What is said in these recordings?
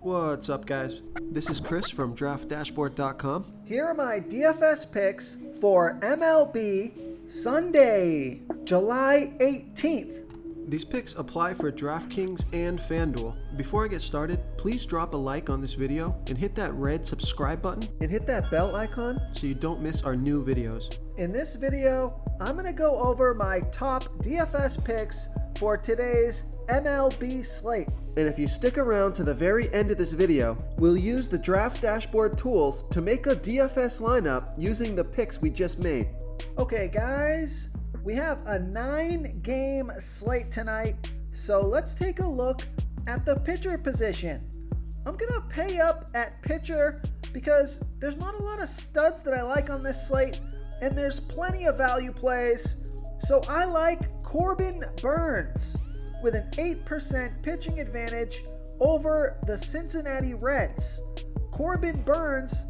What's up, guys? This is Chris from DraftDashboard.com. Here are my DFS picks for MLB Sunday, July 18th. These picks apply for DraftKings and FanDuel. Before I get started, please drop a like on this video and hit that red subscribe button And hit that bell icon. so you don't miss our new videos. In this video, I'm going to go over my top DFS picks for today's MLB slate. And if you stick around to the very end of this video, we'll use the Draft Dashboard tools to make a DFS lineup using the picks we just made. Okay, guys, we have a 9-game slate tonight, so let's take a look at the pitcher position. I'm going to pay up at pitcher because there's not a lot of studs that I like on this slate, and there's plenty of value plays. So I like Corbin Burnes with an 8% pitching advantage over the Cincinnati Reds. Corbin Burnes,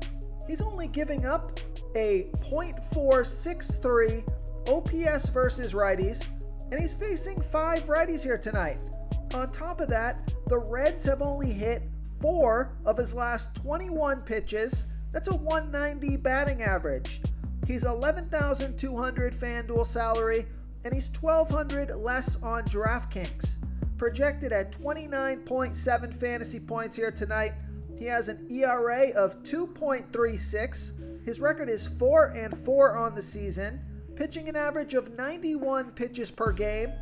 he's only giving up a .463 OPS versus righties, and he's facing 5 righties here tonight. On top of that, the Reds have only hit 4 of his last 21 pitches. That's a 190 batting average. He's $11,200 FanDuel salary, and he's $1,200 less on DraftKings. Projected at 29.7 fantasy points here tonight. He has an ERA of 2.36. His record is 4-4 on the season, pitching an average of 91 pitches per game,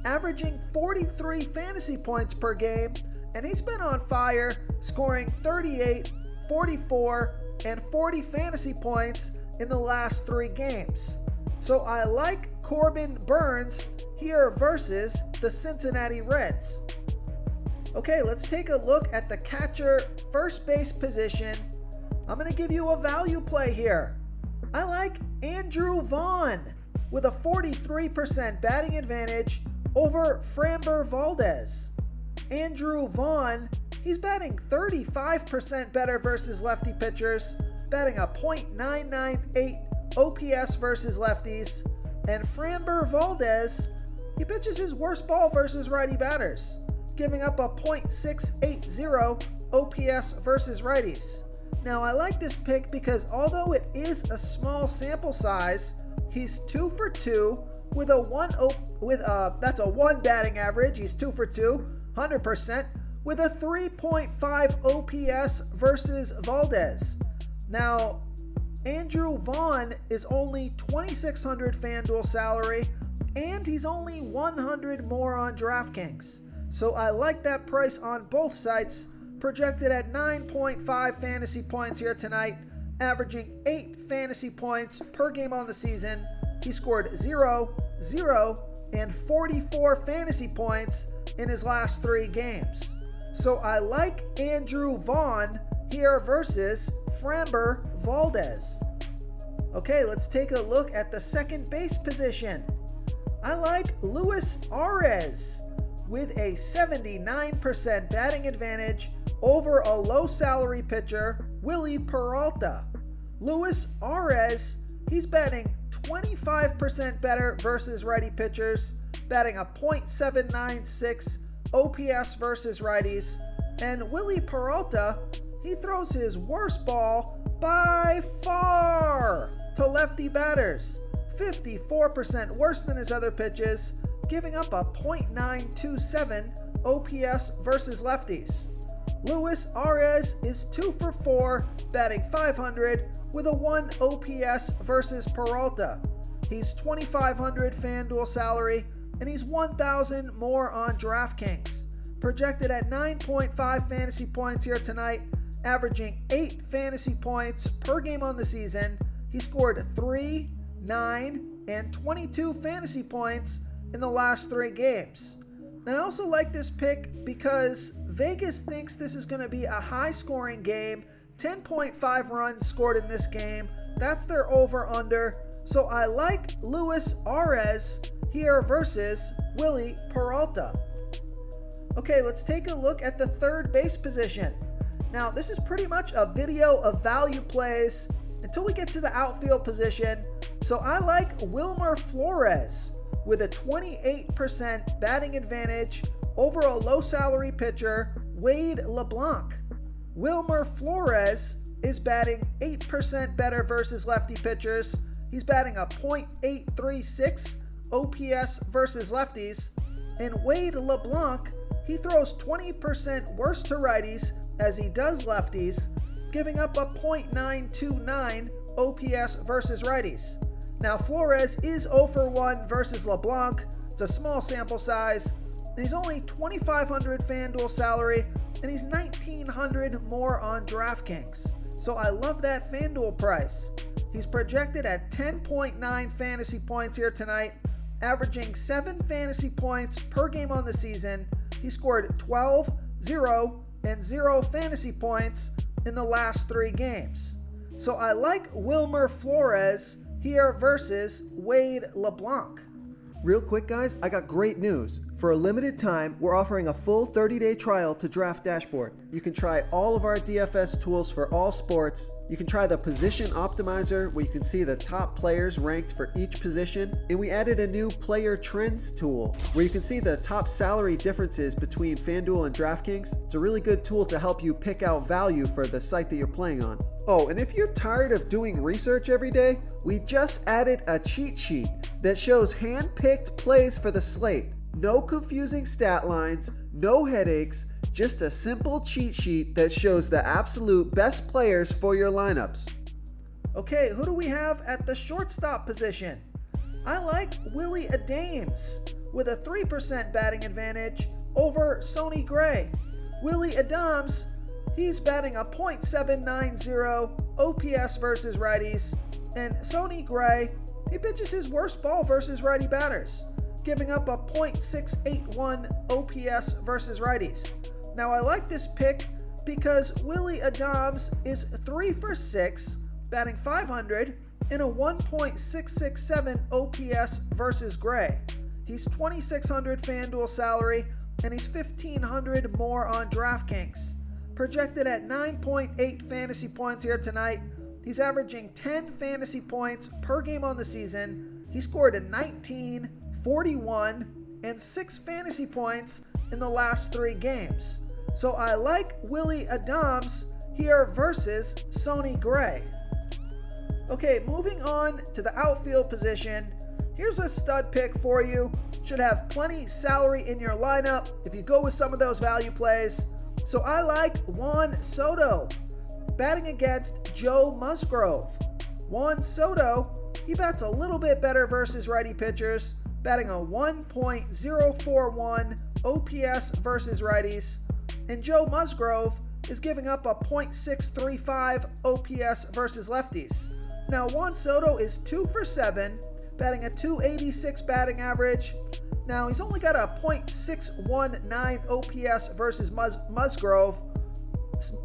averaging 43 fantasy points per game, and he's been on fire, scoring 38, 44, and 40 fantasy points in the last 3 games. So I like Corbin Burnes here versus the Cincinnati Reds. Okay, let's take a look at the catcher first base position. I'm going to give you a value play here. I like Andrew Vaughn with a 43% batting advantage over Framber Valdez. Andrew Vaughn, he's batting 35% better versus lefty pitchers, batting a .998 OPS versus lefties, and Framber Valdez, he pitches his worst ball versus righty batters, giving up a .680 OPS versus righties. Now I like this pick because although it is a small sample size, he's 2 for 2 with a 1 batting average. He's 2 for 2, 100% with a 3.5 OPS versus Valdez. Now Andrew Vaughn is only $2,600 FanDuel salary, and he's only $100 more on DraftKings. So I like that price on both sites. Projected at 9.5 fantasy points here tonight, averaging 8 fantasy points per game on the season. He scored 0, 0, and 44 fantasy points in his last 3 games. So I like Andrew Vaughn here versus Framber Valdez. Okay, let's take a look at the second base position. I like Luis Ahrez with a 79% batting advantage over a low salary pitcher, Willie Peralta. Luis Ahrez, he's batting 25% better versus righty pitchers, batting a .796 OPS versus righties, and Willie Peralta, he throws his worst ball by far to lefty batters, 54% worse than his other pitches, giving up a .927 OPS versus lefties. Luis Ahrez is 2 for 4, batting .500 with a 1 OPS versus Peralta. He's $2,500 FanDuel salary, and he's $1,000 more on DraftKings. Projected at 9.5 fantasy points here tonight, averaging 8 fantasy points per game on the season. He scored 3, 9, and 22 fantasy points in the last 3 games. And I also like this pick because Vegas thinks this is going to be a high-scoring game. 10.5 runs scored in this game. That's their over-under. So I like Luis Ahrez here versus Willie Peralta. Okay, let's take a look at the third base position. Now, this is pretty much a video of value plays until we get to the outfield position. So I like Wilmer Flores with a 28% batting advantage over a low salary pitcher, Wade LeBlanc. Wilmer Flores is batting 8% better versus lefty pitchers. He's batting a .836 OPS versus lefties. And Wade LeBlanc, he throws 20% worse to righties as he does lefties, giving up a .929 OPS versus righties. Now Flores is 0 for 1 versus LeBlanc. It's a small sample size, and he's only $2,500 FanDuel salary, and he's $1,900 more on DraftKings. So I love that FanDuel price. He's projected at 10.9 fantasy points here tonight, averaging 7 fantasy points per game on the season. He scored 12, 0, and 0 fantasy points in the last 3 games. So I like Wilmer Flores here versus Wade LeBlanc. Real quick, guys, I got great news. For a limited time, we're offering a full 30-day trial to Draft Dashboard. You can try all of our DFS tools for all sports. You can try the Position Optimizer, where you can see the top players ranked for each position. And we added a new Player Trends tool, where you can see the top salary differences between FanDuel and DraftKings. It's a really good tool to help you pick out value for the site that you're playing on. Oh, and if you're tired of doing research every day, we just added a cheat sheet that shows hand-picked plays for the slate. No confusing stat lines, no headaches, just a simple cheat sheet that shows the absolute best players for your lineups. Okay, who do we have at the shortstop position? I like Willie Adams with a 3% batting advantage over Sonny Gray. Willie Adams, he's batting a .790 OPS versus righties, and Sonny Gray, he pitches his worst ball versus righty batters, giving up a .681 OPS versus righties. Now I like this pick because Willie Adams is 3 for 6, batting .500, and a 1.667 OPS versus Gray. He's $2,600 FanDuel salary, and he's $1,500 more on DraftKings. Projected at 9.8 fantasy points here tonight. He's averaging 10 fantasy points per game on the season. He scored a 19, 41, and 6 fantasy points in the last 3 games. So I like Willie Adams here versus Sonny Gray. Okay, moving on to the outfield position. Here's a stud pick for you. Should have plenty salary in your lineup if you go with some of those value plays. So I like Juan Soto, batting against Joe Musgrove. Juan Soto, he bats a little bit better versus righty pitchers, batting a 1.041 OPS versus righties, and Joe Musgrove is giving up a .635 OPS versus lefties. Now Juan Soto is 2 for 7, batting a .286 batting average. Now he's only got a .619 OPS versus Musgrove,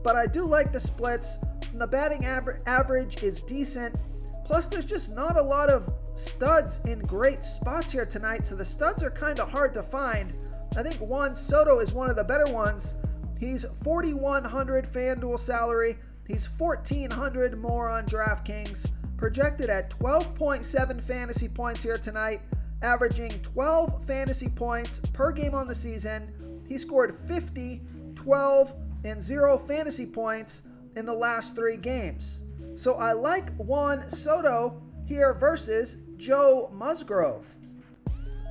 but I do like the splits, and the batting average is decent. Plus there's just not a lot of studs in great spots here tonight, so the studs are kind of hard to find. I think Juan Soto is one of the better ones. He's $4,100 FanDuel salary. He's $1,400 more on DraftKings. Projected at 12.7 fantasy points here tonight, averaging 12 fantasy points per game on the season. He scored 50, 12, and 0 fantasy points in the last 3 games. So I like Juan Soto here versus Joe Musgrove.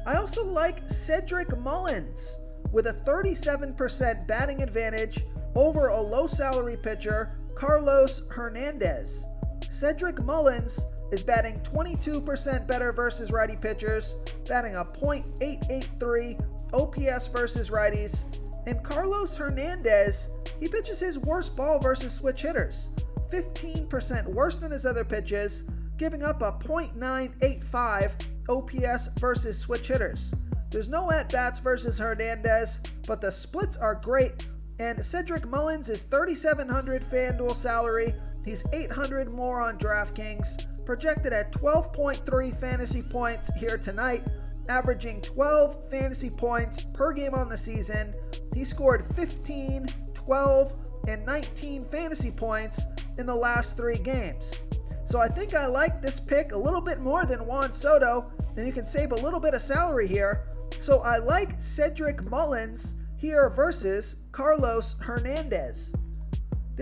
I also like Cedric Mullins with a 37% batting advantage over a low salary pitcher, Carlos Hernandez. Cedric Mullins is batting 22% better versus righty pitchers, batting a .883 OPS versus righties, and Carlos Hernandez, he pitches his worst ball versus switch hitters, 15% worse than his other pitches, giving up a .985 OPS versus switch hitters. There's no at-bats versus Hernandez, but the splits are great, and Cedric Mullins is $3,700 FanDuel salary. He's $800 more on DraftKings, projected at 12.3 fantasy points here tonight, averaging 12 fantasy points per game on the season. He scored 15, 12, and 19 fantasy points in the last 3 games. So I think I like this pick a little bit more than Juan Soto, and you can save a little bit of salary here. So I like Cedric Mullins here versus Carlos Hernandez.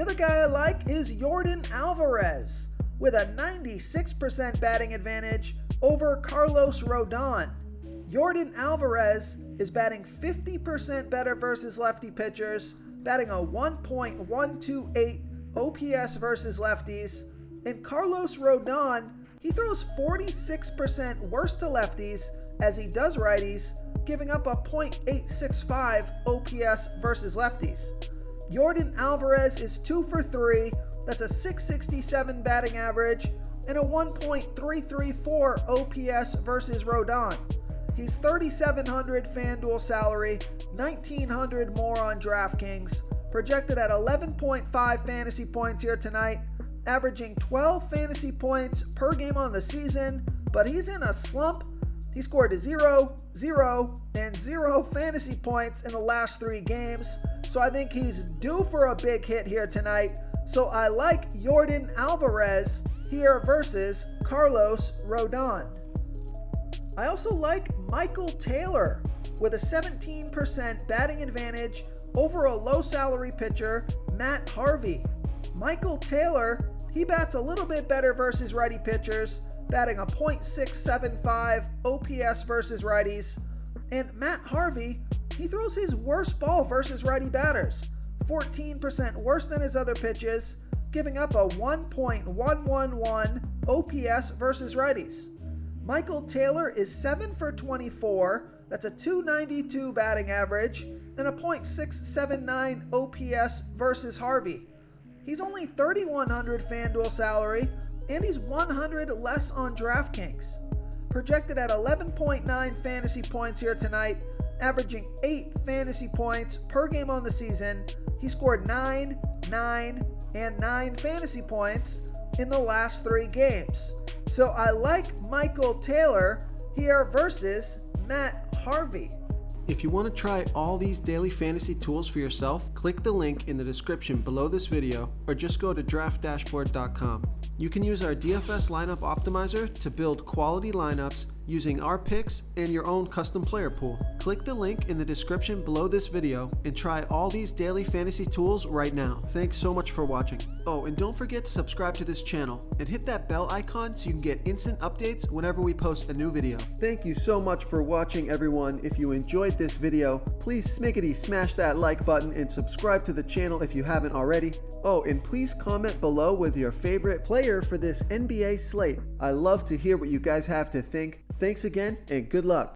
The other guy I like is Yordan Alvarez with a 96% batting advantage over Carlos Rodon. Yordan Alvarez is batting 50% better versus lefty pitchers, batting a 1.128 OPS versus lefties, and Carlos Rodon, he throws 46% worse to lefties as he does righties, giving up a .865 OPS versus lefties. Yordan Alvarez is 2 for 3, that's a .667 batting average, and a 1.334 OPS versus Rodon. He's $3,700 FanDuel salary, $1,900 more on DraftKings, projected at 11.5 fantasy points here tonight, averaging 12 fantasy points per game on the season, but he's in a slump. He scored 0, 0, and 0 fantasy points in the last 3 games, so I think he's due for a big hit here tonight. So I like Yordan Alvarez here versus Carlos Rodon. I also like Michael Taylor with a 17% batting advantage over a low salary pitcher, Matt Harvey. Michael Taylor, he bats a little bit better versus righty pitchers, batting a .675 OPS versus righties. And Matt Harvey, he throws his worst ball versus righty batters, 14% worse than his other pitches, giving up a 1.111 OPS versus righties. Michael Taylor is 7 for 24, that's a .292 batting average, and a .679 OPS versus Harvey. He's only $3,100 FanDuel salary, and he's $100 less on DraftKings. Projected at 11.9 fantasy points here tonight, averaging 8 fantasy points per game on the season. He scored 9, 9, and 9 fantasy points in the last 3 games. So I like Michael Taylor here versus Matt Harvey. If you want to try all these daily fantasy tools for yourself, click the link in the description below this video or just go to draftdashboard.com. You can use our DFS lineup optimizer to build quality lineups using our picks and your own custom player pool. Click the link in the description below this video and try all these daily fantasy tools right now. Thanks so much for watching. Oh, and don't forget to subscribe to this channel and hit that bell icon so you can get instant updates whenever we post a new video. Thank you so much for watching, everyone. If you enjoyed this video, please smash that like button and subscribe to the channel if you haven't already. Oh, and please comment below with your favorite player for this NBA slate. I love to hear what you guys have to think. Thanks again, and good luck.